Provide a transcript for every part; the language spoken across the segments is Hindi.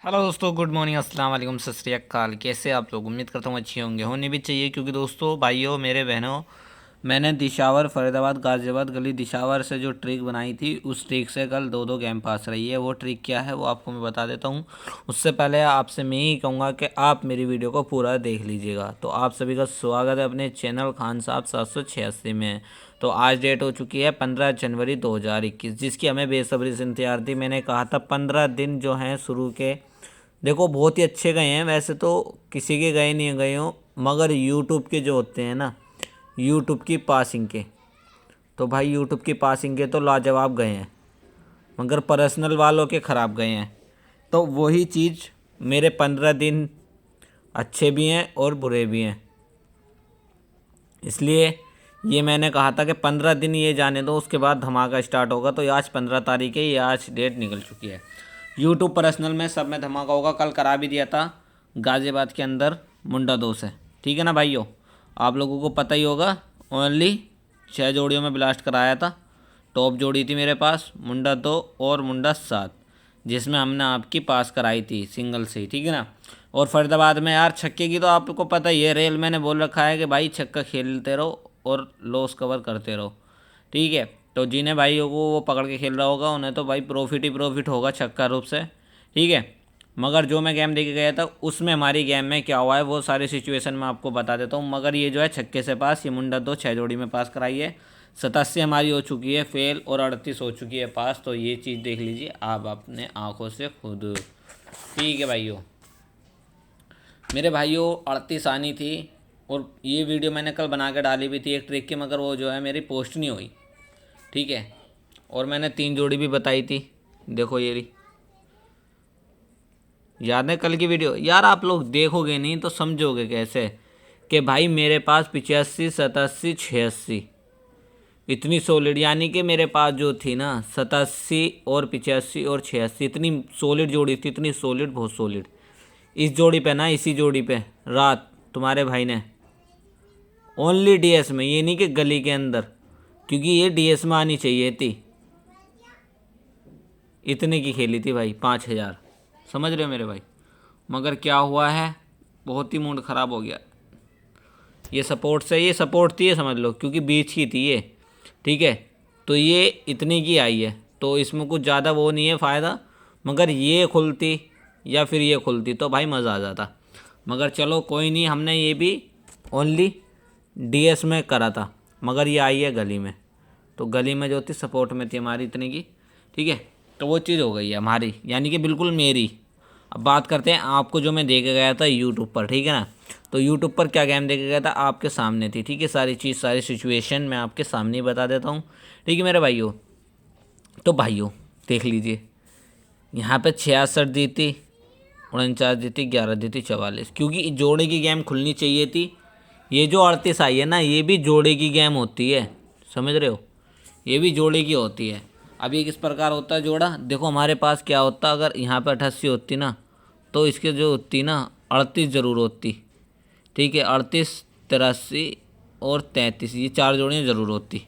हेलो दोस्तों, गुड मॉर्निंग, अस्सलाम वालेकुम, सत श्री अकाल। कैसे आप लोग? उम्मीद करता हूँ अच्छे होंगे, होने भी चाहिए। क्योंकि दोस्तों, भाइयों, मेरे बहनों, मैंने दिशावर फरीदाबाद गाज़ियाबाद गली दिशावर से जो ट्रिक बनाई थी, उस ट्रिक से कल दो दो गेम पास रही है। वो ट्रिक क्या है वो आपको मैं बता देता हूँ। उससे पहले आपसे मैं ही कहूँगा कि आप मेरी वीडियो को पूरा देख लीजिएगा। तो आप सभी का स्वागत है अपने चैनल खान साहब 786 में। तो आज डेट हो चुकी है 15 जनवरी 2021, जिसकी हमें बेसब्री से इंतजार थी। मैंने कहा था 15 दिन जो हैं शुरू के, देखो, बहुत ही अच्छे गए हैं। वैसे तो किसी के गए नहीं गए हों, मगर यूट्यूब के जो होते हैं ना, यूट्यूब की पासिंग के, तो भाई यूट्यूब की पासिंग के तो लाजवाब गए हैं, मगर पर्सनल वालों के ख़राब गए हैं। तो वही चीज़, मेरे 15 दिन अच्छे भी हैं और बुरे भी हैं। इसलिए ये मैंने कहा था कि 15 दिन ये जाने दो, उसके बाद धमाका स्टार्ट होगा। तो ये आज 15 तारीख है, ये आज डेट निकल चुकी है। यूट्यूब पर्सनल में सब में धमाका होगा। कल करा भी दिया था गाज़ियाबाद के अंदर मुंडा 2 से, ठीक है ना भाइयों? आप लोगों को पता ही होगा। ओनली 6 जोड़ियों में ब्लास्ट कराया था। टॉप जोड़ी थी मेरे पास मुंडा 2 और मुंडा 7, जिसमें हमने आपकी पास कराई थी सिंगल से ही, ठीक है ना। और फरीदाबाद में यार छक्के की तो आपको पता ही है, रेल मैंने बोल रखा है कि भाई छक्का खेलते रहो और लॉस कवर करते रहो, ठीक है। तो जिन्हें भाइयों को वो पकड़ के खेल रहा होगा, उन्हें तो भाई प्रॉफिट ही प्रॉफिट होगा छक्का रूप से, ठीक है। मगर जो मैं गेम देके गया था, उसमें हमारी गेम में क्या हुआ है वो सारी सिचुएशन मैं आपको बता देता हूँ। मगर ये जो है छक्के से पास, ये मुंडा 2 6 जोड़ी में पास कराई है। 87 हमारी हो चुकी है फेल और 38 हो चुकी है पास। तो ये चीज़ देख लीजिए आप अपने आँखों से खुद, ठीक है भाइयों। मेरे भाइयों 38 आनी थी, और ये वीडियो मैंने कल बना के डाली भी थी एक ट्रिक की, मगर वो जो है मेरी पोस्ट नहीं हुई, ठीक है। और मैंने 3 जोड़ी भी बताई थी, देखो ये रही। याद है कल की वीडियो? यार आप लोग देखोगे नहीं तो समझोगे कैसे कि भाई मेरे पास 85 87 86 इतनी सॉलिड, यानी कि मेरे पास जो थी ना 87 और 85 और 86, इतनी सॉलिड जोड़ी थी, इतनी सॉलिड, बहुत सॉलिड। इस जोड़ी पे ना, इसी जोड़ी पे रात तुम्हारे भाई ने ओनली डीएस में, ये नहीं कि गली के अंदर, क्योंकि ये डीएस में आनी चाहिए थी, इतने की खेली थी भाई, 5,000। समझ रहे हो मेरे भाई? मगर क्या हुआ है, बहुत ही मूड ख़राब हो गया। ये सपोर्ट से, ये सपोर्ट थी, ये समझ लो, क्योंकि बीच की थी ये, ठीक है। तो ये इतने की आई है, तो इसमें कुछ ज़्यादा वो नहीं है फ़ायदा। मगर ये खुलती या फिर ये खुलती तो भाई मज़ा आ जाता। मगर चलो कोई नहीं, हमने ये भी ओनली डीएस में करा था। मगर ये आई है गली में, तो गली में जो थी सपोर्ट में थी हमारी इतने की, ठीक है। तो वो चीज़ हो गई है हमारी, यानी कि बिल्कुल मेरी। अब बात करते हैं आपको जो मैं दे के गया था यूट्यूब पर, ठीक है ना। तो यूट्यूब पर क्या गेम दे के गया था, आपके सामने थी, ठीक है। सारी चीज़, सारी सिचुएशन मैं आपके सामने ही बता देता हूँ, ठीक है मेरे भाइयों। तो भाइयों देख लीजिए, यहाँ पे 66 दी थी, 49 दी थी, 11 दी थी, 44, क्योंकि जोड़े की गेम खुलनी चाहिए थी। ये जो 38 आई है ना, ये भी जोड़े की गेम होती है, समझ रहे हो? ये भी जोड़े की होती है। अब ये किस प्रकार होता है जोड़ा, देखो हमारे पास क्या होता, अगर यहाँ पे 88 होती ना, तो इसके जो होती ना 38 ज़रूर होती, ठीक है। 38, 83 और 33, ये 4 जोड़ियाँ ज़रूर होती,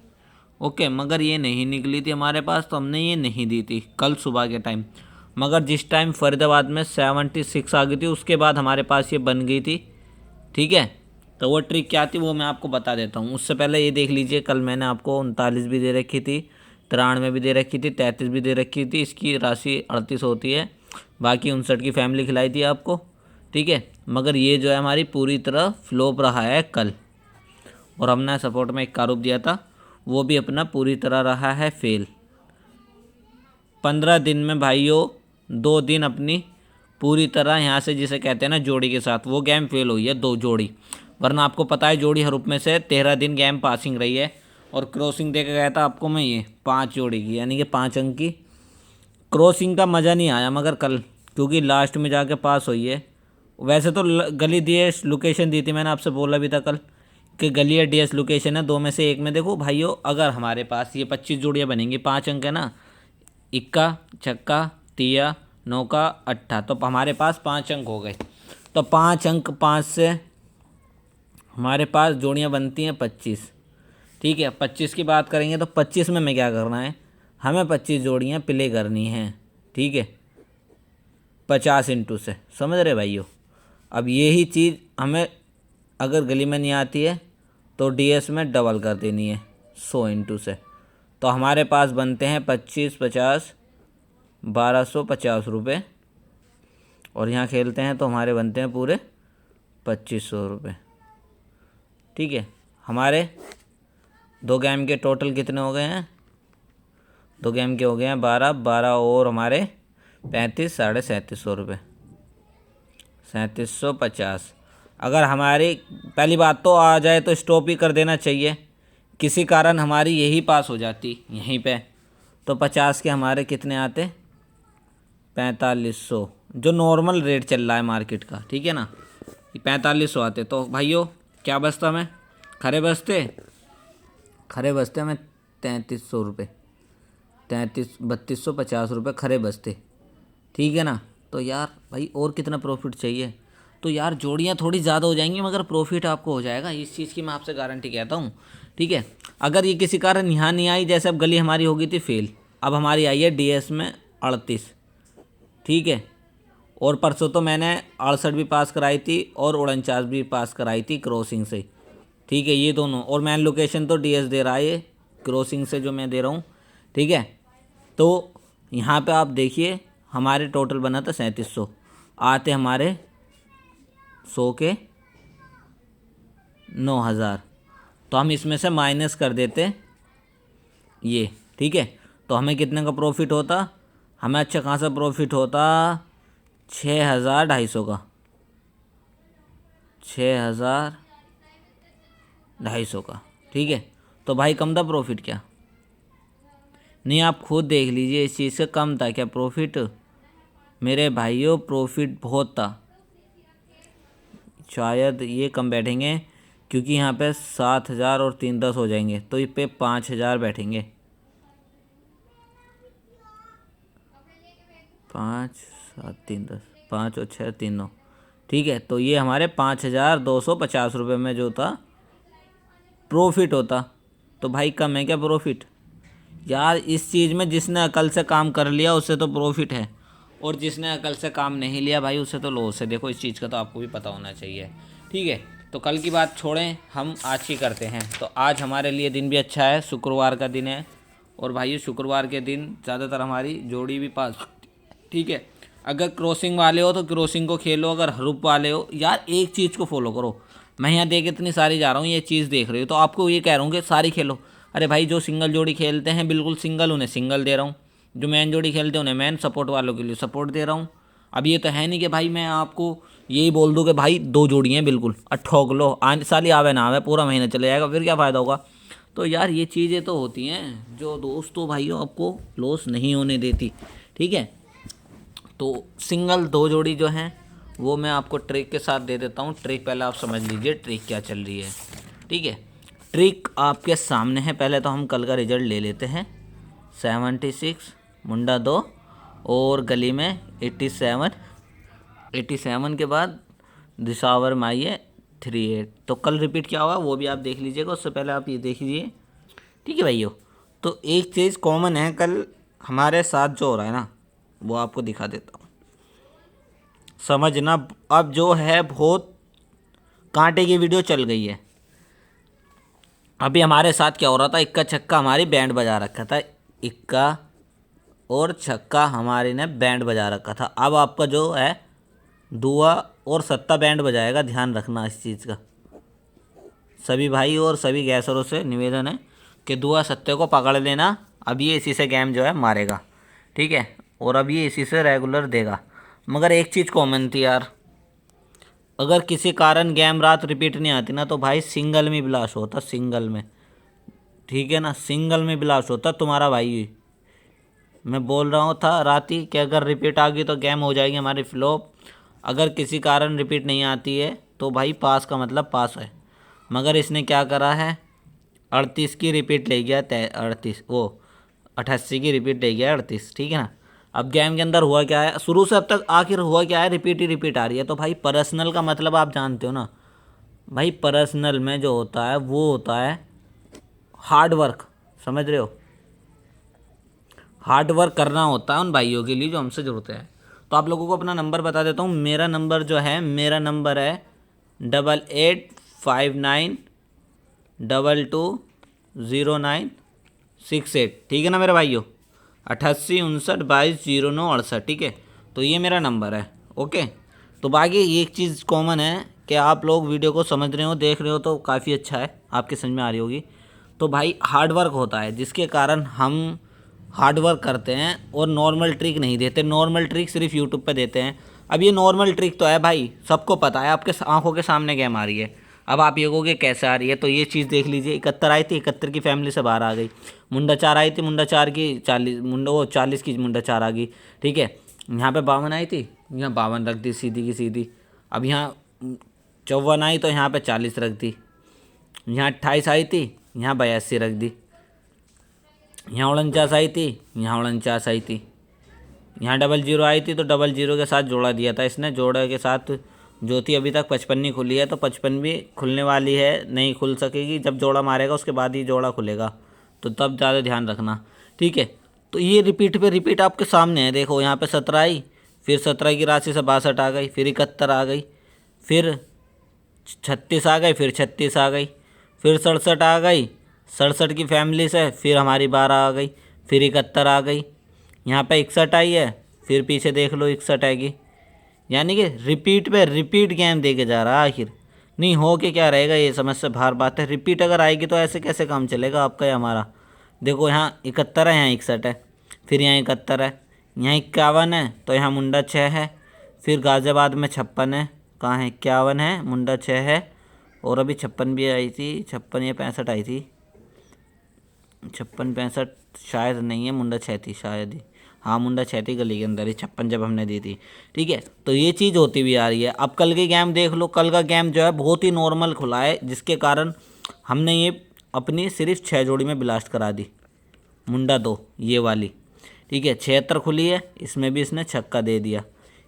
ओके। मगर ये नहीं निकली थी हमारे पास, तो हमने ये नहीं दी थी कल सुबह के टाइम। मगर जिस टाइम फरीदाबाद में 76 आ गई थी, उसके बाद हमारे पास ये बन गई थी, ठीक है। तो वो ट्रिक क्या थी वो मैं आपको बता देता हूँ। उससे पहले ये देख लीजिए, कल मैंने आपको 39 भी दे रखी थी, 93 भी दे रखी थी, 33 भी दे रखी थी। इसकी राशि 38 होती है, बाकी 59 की फैमिली खिलाई थी आपको, ठीक है। मगर ये जो है हमारी पूरी तरह फ्लॉप रहा है कल। और हमने सपोर्ट में एक कारूप दिया था, वो भी अपना पूरी तरह रहा है फेल। 15 दिन में भाइयों 2 दिन अपनी पूरी तरह यहाँ से, जिसे कहते हैं ना जोड़ी के साथ, वो गेम फेल हुई है 2 जोड़ी। वरना आपको पता है जोड़ी हरूप में से 13 दिन गेम पासिंग रही है। और क्रॉसिंग दे के गया था आपको मैं ये 5 जोड़ी की, यानी कि 5 अंक की क्रॉसिंग का मज़ा नहीं आया मगर कल, क्योंकि लास्ट में जाके पास हुई है। वैसे तो गली डीएस लोकेशन दी थी, मैंने आपसे बोला भी था कल कि गली या डीएस लोकेशन है, दो में से एक में। देखो भाइयों, अगर हमारे पास ये 25 जोड़ियाँ बनेंगी, 5 अंक है ना, इक्का, छक्का, तिया, नौका, अट्ठा, तो हमारे पास 5 अंक हो गए। तो 5 अंक, 5 से हमारे पास जोड़ियाँ बनती हैं 25, ठीक है। 25 की बात करेंगे तो 25 में हमें क्या करना है, हमें 25 जोड़ियाँ प्ले करनी हैं, ठीक है। 50 से, समझ रहे भाइयों। अब यही चीज़ हमें अगर गली में नहीं आती है तो डीएस में डबल कर देनी है 100 से। तो हमारे पास बनते हैं 25 50 1250 रुपये, और यहाँ खेलते हैं तो हमारे बनते हैं पूरे 2500 रुपये। ठीक है, हमारे 2 गेम के टोटल कितने हो गए हैं? 2 गेम के हो गए हैं 12 12 और हमारे 35 3700 रुपये, 3750। अगर हमारी पहली बात तो आ जाए तो स्टॉप ही कर देना चाहिए, किसी कारण हमारी यही पास हो जाती यहीं पे तो 50 के हमारे कितने आते? 4500, जो नॉर्मल रेट चल रहा है मार्केट का, ठीक है ना, 4500 आते। तो भाइयों क्या बचता हमें? खरे बचते हमें 3300 रुपये, 3250 रुपये खरे बचते, ठीक है ना। तो यार भाई और कितना प्रॉफिट चाहिए? तो यार जोड़ियाँ थोड़ी ज़्यादा हो जाएंगी मगर प्रॉफिट आपको हो जाएगा, इस चीज़ की मैं आपसे गारंटी कहता हूँ, ठीक है। अगर ये किसी कारण यहाँ नहीं आई, जैसे अब गली हमारी हो गई थी फेल, अब हमारी आई है डीएस में 38, ठीक है। और परसों तो मैंने 68 भी पास कराई थी और 49 भी पास कराई थी क्रॉसिंग से, ठीक है, ये दोनों। और मैन लोकेशन तो डीएस दे रहा है ये क्रॉसिंग से जो मैं दे रहा हूँ, ठीक है। तो यहाँ पे आप देखिए हमारे टोटल बना था 3700, आते हमारे 100 के 9000, तो हम इसमें से माइनस कर देते ये, ठीक है। तो हमें कितने का प्रॉफिट होता? हमें अच्छा खासा प्रॉफिट होता 6250 का, 6250 का, ठीक है। तो भाई कम था प्रॉफिट क्या? नहीं, आप खुद देख लीजिए इस चीज़ से कम था क्या प्रॉफिट? मेरे भाइयों प्रॉफिट बहुत था। शायद ये कम बैठेंगे क्योंकि यहाँ पे 7000 और 3 10 हो जाएंगे, तो इस पे 5000 बैठेंगे, 5 7 3 10, 5 और 6 3 9, ठीक है। तो ये हमारे 5250 रुपये में जो था प्रॉफिट होता। तो भाई कम है क्या प्रॉफिट? यार इस चीज़ में जिसने अकल से काम कर लिया उससे तो प्रॉफिट है, और जिसने अकल से काम नहीं लिया भाई उससे तो लॉस है। देखो इस चीज़ का तो आपको भी पता होना चाहिए, ठीक है। तो कल की बात छोड़ें, हम आज की करते हैं। तो आज हमारे लिए दिन भी अच्छा है, शुक्रवार का दिन है, और भाई शुक्रवार के दिन ज़्यादातर हमारी जोड़ी भी पास, ठीक है। अगर क्रॉसिंग वाले हो तो क्रॉसिंग को खेलो, अगर हरूप वाले हो, यार एक चीज़ को फॉलो करो। मैं यहाँ देख इतनी सारी जा रहा हूँ, ये चीज़ देख रही हो तो आपको ये कह रहा हूँ कि सारी खेलो। अरे भाई जो सिंगल जोड़ी खेलते हैं बिल्कुल सिंगल, उन्हें सिंगल दे रहा हूँ, जो मैन जोड़ी खेलते हैं उन्हें मैन, सपोर्ट वालों के लिए सपोर्ट दे रहा हूँ। अब ये तो है नहीं कि भाई मैं आपको यही बोल दूँ कि भाई 2 जोड़ी हैं बिल्कुल, ठोक लो, आने साली आवे ना आवे पूरा महीना चले जाएगा, फिर क्या फ़ायदा होगा? तो यार ये चीज़ें तो होती हैं जो दोस्तों भाइयों आपको लॉस नहीं होने देती, ठीक है। तो सिंगल 2 जोड़ी जो हैं वो मैं आपको ट्रिक के साथ दे देता हूँ। ट्रिक पहले आप समझ लीजिए ट्रिक क्या चल रही है, ठीक है। ट्रिक आपके सामने है, पहले तो हम कल का रिजल्ट ले लेते हैं। 76 मुंडा 2 और गली में 87, 87 के बाद दिसावर में आई है 38। तो कल रिपीट क्या हुआ वो भी आप देख लीजिएगा, उससे पहले आप ये देख लीजिए, ठीक है भाइयों। तो एक चीज़ कॉमन है कल हमारे साथ जो हो रहा है ना, वो आपको दिखा देता हूँ, समझना। अब जो है बहुत कांटे की वीडियो चल गई है। अभी हमारे साथ क्या हो रहा था, इक्का छक्का हमारी बैंड बजा रखा था, इक्का और छक्का हमारे ने बैंड बजा रखा था। अब आपका जो है दुआ और सत्ता बैंड बजाएगा, ध्यान रखना इस चीज़ का। सभी भाई और सभी गैसरों से निवेदन है कि दुआ सत्ते को पकड़ लेना, अब ये इसी से गेम जो है मारेगा, ठीक है, और अब ये इसी से रेगुलर देगा। मगर एक चीज़ कॉमन थी यार, अगर किसी कारण गेम रात रिपीट नहीं आती ना तो भाई सिंगल में ब्लास्ट होता, सिंगल में, ठीक है ना, सिंगल में ब्लास्ट होता तुम्हारा भाई। मैं बोल रहा हूँ था रात ही कि अगर रिपीट आ गई तो गेम हो जाएगी हमारी फ्लॉप। अगर किसी कारण रिपीट नहीं आती है तो भाई पास का मतलब पास है। मगर इसने क्या करा है, 38 की रिपीट ले गया, 38 वो 88 की रिपीट ले गया 38, ठीक है ना। अब गेम के अंदर हुआ क्या है, शुरू से अब तक आखिर हुआ क्या है, रिपीट ही रिपीट आ रही है। तो भाई पर्सनल का मतलब आप जानते हो ना भाई, पर्सनल में जो होता है वो होता है हार्ड वर्क, समझ रहे हो, हार्ड वर्क करना होता है उन भाइयों के लिए जो हमसे जुड़ते हैं। तो आप लोगों को अपना नंबर बता देता हूँ। मेरा नंबर जो है, मेरा नंबर है 8859220968। ठीक है ना मेरे भाइयों, 88 59 22 09 68। ठीक है, तो ये मेरा नंबर है। ओके, तो बाकी एक चीज़ कॉमन है कि आप लोग वीडियो को समझ रहे हो, देख रहे हो, तो काफ़ी अच्छा है, आपके समझ में आ रही होगी। तो भाई हार्ड वर्क होता है, जिसके कारण हम हार्ड वर्क करते हैं और नॉर्मल ट्रिक नहीं देते। नॉर्मल ट्रिक सिर्फ यूट्यूब पे देते हैं। अब ये नॉर्मल ट्रिक तो है भाई, सबको पता है, आपके आंखों के सामने गेम आ रही है। अब आप ये कहोगे कैसे आ रही है, तो ये चीज़ देख लीजिए। 71 आई थी, 71 की फैमिली से बाहर आ गई। मुंडा 4 आई थी, मुंडा 4 की 40, मुंडा वो 40 की मुंडा 4 आ गई। ठीक है, यहाँ पे 52 आई थी, यहाँ 52 रख दी सीधी की सीधी। अब यहाँ 54 आई तो यहाँ पे 40 रख दी। यहाँ 28 आई थी, यहाँ 82 रख दी। यहाँ 49 आई थी, यहाँ 49 आई थी। यहाँ 00 आई थी तो 00 के साथ जोड़ा दिया था इसने। जोड़े के साथ जो थी, अभी तक 55 नहीं खुली है, तो 55 भी खुलने वाली है, नहीं खुल सकेगी। जब जोड़ा मारेगा उसके बाद ही जोड़ा खुलेगा, तो तब ज़्यादा ध्यान रखना। ठीक है, तो ये रिपीट पे रिपीट आपके सामने है। देखो यहाँ पे 17 आई, फिर 17 की राशि से 62 आ गई, फिर 71 आ गई, फिर 36 आ गई, फिर 36 आ गई, फिर 67 आ गई, 67 की फैमिली से फिर हमारी 12 आ गई, फिर 71 आ गई। यहाँ पे 61 आई है, फिर पीछे देख लो 61 आएगी। यानी कि रिपीट पे रिपीट गेम दे के जा रहा है। आखिर नहीं हो के क्या रहेगा, ये समझ से बाहर बात है। रिपीट अगर आएगी तो ऐसे कैसे काम चलेगा आपका या हमारा। देखो यहाँ 71 है, यहाँ 61 है, फिर यहाँ 71 है, यहाँ 51 है, तो यहाँ मुंडा 6 है, फिर गाज़ियाबाद में 56 है, कहाँ है 51 है, मुंडा 6 है, और अभी 56 भी आई थी, 56 या 65 आई थी, 56 65 शायद नहीं है, मुंडा 6 थी शायद ही। हाँ मुंडा 6 थी गली के अंदर ही, 56 जब हमने दी थी। ठीक है, तो ये चीज़ होती भी आ रही है। अब कल के गेम देख लो, कल का गेम जो है बहुत ही नॉर्मल खुला है, जिसके कारण हमने ये अपनी सिर्फ 6 जोड़ी में ब्लास्ट करा दी। मुंडा 2 ये वाली, ठीक है, 76 खुली है, इसमें भी इसने छक्का दे दिया।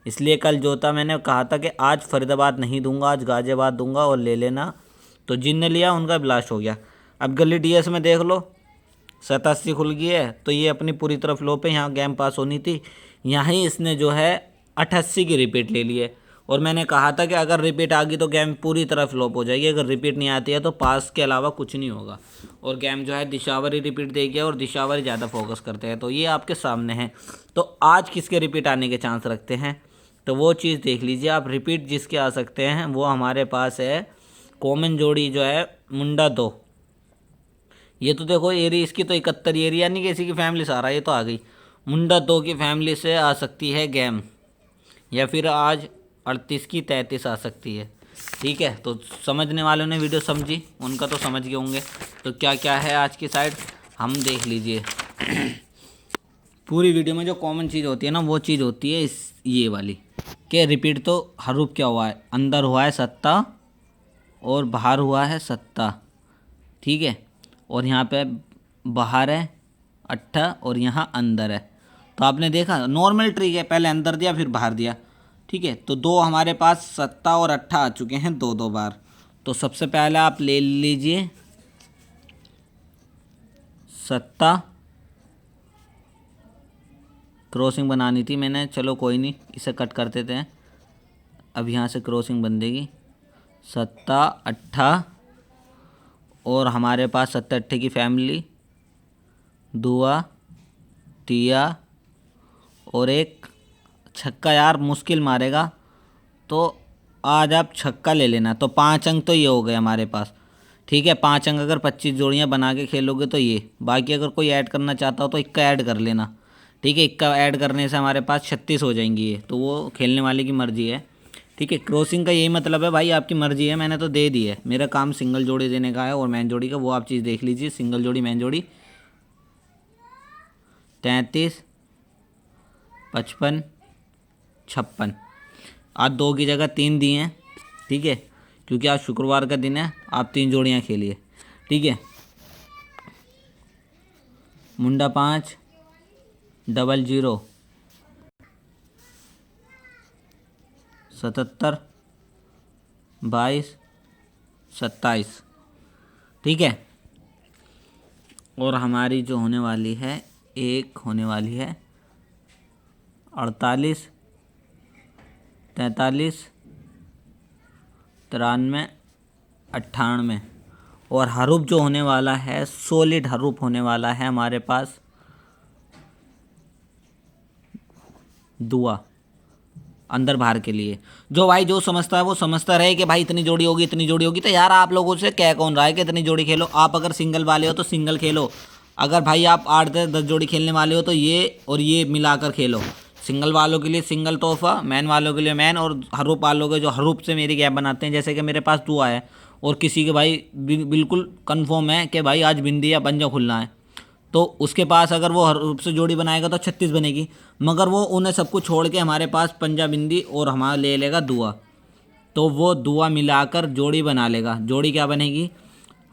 इसलिए कल जो था, मैंने कहा था कि आज फरीदाबाद नहीं दूंगा, आज गाज़ियाबाद दूंगा और ले लेना। तो जिनने लिया उनका ब्लास्ट हो गया। अब गली डीएस में देख लो 87 खुल गई है, तो ये अपनी पूरी तरह फ्लो पे, यहाँ गेम पास होनी थी, यहाँ ही इसने जो है 88 की रिपीट ले ली है। और मैंने कहा था कि अगर रिपीट आ गई तो गेम पूरी तरह फ्लॉप हो जाएगी, अगर रिपीट नहीं आती है तो पास के अलावा कुछ नहीं होगा। और गेम जो है दिशावर ही रिपीट देगी, और दिशावर ही ज़्यादा फोकस करते हैं। तो ये आपके सामने है। तो आज किसके रिपीट आने के चांस रखते हैं, तो वो चीज़ देख लीजिए आप। रिपीट जिसके आ सकते हैं वो हमारे पास है कॉमन जोड़ी जो है मुंडा 2। ये तो देखो एरी इसकी तो 71 एरी, यानी कि इसी की फैमिली से आ रहा है, ये तो आ गई। मुंडा 2 की फैमिली से आ सकती है गेम, या फिर आज 38 की 33 आ सकती है। ठीक है, तो समझने वालों ने वीडियो समझी, उनका तो समझ गए होंगे। तो क्या क्या है आज की साइड हम देख लीजिए। पूरी वीडियो में जो कॉमन चीज़ होती है ना, वो चीज़ होती है इस ये वाली कि रिपीट तो हर रूप क्या हुआ है, अंदर हुआ है 7 और बाहर हुआ है 7। ठीक है, और यहाँ पे बाहर है 8 और यहाँ अंदर है। तो आपने देखा नॉर्मल ट्रिक है, पहले अंदर दिया फिर बाहर दिया। ठीक है, तो 2 हमारे पास 7 और 8 आ चुके हैं 2-2 बार। तो सबसे पहले आप ले लीजिए 7, क्रॉसिंग बनानी थी मैंने, चलो कोई नहीं, इसे कट कर देते हैं। अब यहाँ से क्रॉसिंग बन देगी 7 8, और हमारे पास 7 8 की फैमिली, दुआ तिया और एक छक्का। यार मुश्किल मारेगा, तो आज आप छक्का ले लेना। तो 5 अंक तो ये हो गए हमारे पास। ठीक है, 5 अंक अगर 25 जोड़ियाँ बना के खेलोगे तो ये। बाकी अगर कोई ऐड करना चाहता हो तो इक्का ऐड कर लेना। ठीक है, इक्का ऐड करने से हमारे पास 36 हो जाएंगी ये, तो वो खेलने वाले की मर्ज़ी है। ठीक है, क्रॉसिंग का यही मतलब है भाई, आपकी मर्ज़ी है, मैंने तो दे दी है। मेरा काम सिंगल जोड़ी देने का है और मैन जोड़ी का, वो आप चीज़ देख लीजिए। सिंगल जोड़ी मैन जोड़ी 33 55 56, आज 2 की जगह 3 दिए हैं। ठीक है, क्योंकि आज शुक्रवार का दिन है, आप 3 जोड़ियाँ खेलिए। ठीक है, मुंडा 5 00 77 22 27। ठीक है, और हमारी जो होने वाली है, एक होने वाली है 48 43, 93, 98। और हरूफ जो होने वाला है, सॉलिड हरूफ होने वाला है हमारे पास दुआ, अंदर बाहर के लिए। जो भाई जो समझता है वो समझता रहे कि भाई इतनी जोड़ी होगी इतनी जोड़ी होगी। तो यार आप लोगों से कह कौन रहा है कि इतनी जोड़ी खेलो। आप अगर सिंगल वाले हो तो सिंगल खेलो। अगर भाई आप 8 से 10 जोड़ी खेलने वाले हो तो ये और ये मिलाकर खेलो। सिंगल वालों के लिए सिंगल तोहफा, मैन वालों के लिए मैन, और हरूफ वालों के जो हरूफ से मेरी गैप बनाते हैं, जैसे कि मेरे पास दुआ है और किसी के भाई बिल्कुल कन्फर्म है कि भाई आज बिंदी या पंजा खुलना है, तो उसके पास अगर वो हरूफ से जोड़ी बनाएगा तो 36 बनेगी। मगर वो उन्हें सब कुछ छोड़ के हमारे पास पंजा बिंदी और हमारा ले लेगा दुआ, तो वो दुआ मिलाकर जोड़ी बना लेगा। जोड़ी क्या बनेगी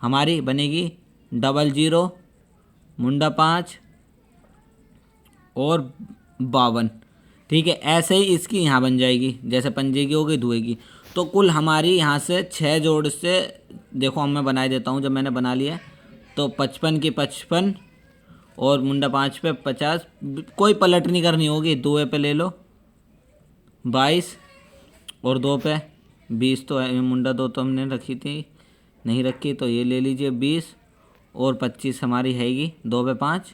हमारी? बनेगी 00, मुंडा 5 और 52। ठीक है, ऐसे ही इसकी यहाँ बन जाएगी, जैसे पंजे की हो गई दुए की। तो कुल हमारी यहाँ से 6 जोड़ से, देखो हम मैं बना देता हूँ जब मैंने बना लिया है, तो 55 की 55 और मुंडा 5 पे 50, कोई पलट नहीं करनी होगी। दुए पे ले लो 22 और 2 पे 20, तो मुंडा 2 तो हमने रखी थी, नहीं रखी, तो ये ले लीजिए 20 और 25 हमारी हैगी 2 पे 5।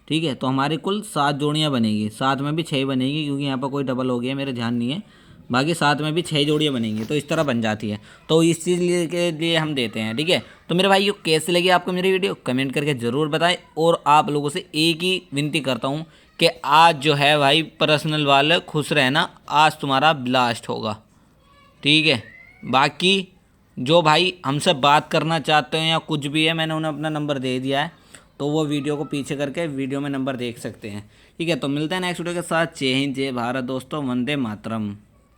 ठीक है, तो हमारी कुल 7 जोड़ियाँ बनेगी। 7 में भी 6 बनेगी क्योंकि यहाँ पर कोई डबल हो गया मेरे ध्यान नहीं है। बाकी 7 में भी 6 जोड़ियाँ बनेंगी, तो इस तरह बन जाती है। तो इस चीज़ के लिए हम देते हैं। ठीक है, तो मेरे भाई ये कैसे लगी आपको मेरी वीडियो कमेंट करके ज़रूर बताएं। और आप लोगों से एक ही विनती करता हूँ कि आज जो है भाई पर्सनल वाले खुश रहना, आज तुम्हारा ब्लास्ट होगा। ठीक है, बाकी जो भाई हमसे बात करना चाहते हैं या कुछ भी है, मैंने उन्हें अपना नंबर दे दिया है, तो वो वीडियो को पीछे करके वीडियो में नंबर देख सकते हैं। ठीक है, तो मिलते हैं नेक्स्ट वीडियो के साथ। जय हिंद, जय भारत दोस्तों, वंदे मातरम।